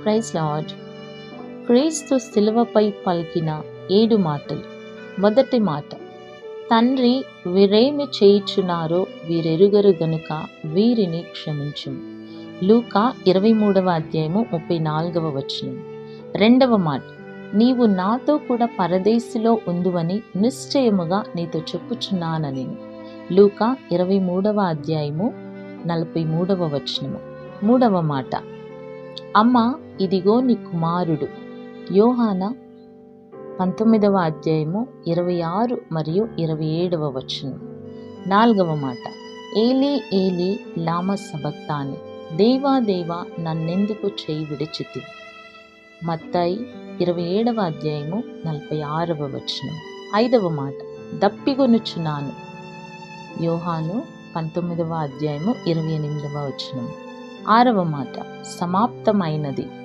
Praise lord. క్రీస్తు శిలువపై పలికిన 7 మాటలు. మొదటి మాట, తండ్రి వీరేమి చేయుచున్నారో వీరెరుగరు గనుక వీరిని క్షమించుము. లూకా 23వ అధ్యాయము 34వ వచనం. రెండవ మాట, నీవు నాతో కూడా పరదేశిలో ఉందువని నిశ్చయముగా నీతో చెప్పుచున్నానని. లూకా 23వ అధ్యాయము 43వ వచనము. మూడవ మాట, అమ్మ ఇదిగో నీ కుమారుడు. యోహానా 19వ అధ్యాయము 26 మరియు 27వ వచనం. నాలుగవ మాట, ఏలీ ఏలీ లామా సబక్తాని, దేవా దేవా నన్నెందుకు చేయి విడిచితివి. మత్తయి 27వ అధ్యాయము 46వ వచనం. ఐదవ మాట, దప్పిగొనుచున్నాను. యోహాను 19వ అధ్యాయము 28వ వచనం. ఆరవ మాట, సమాప్తమైనది.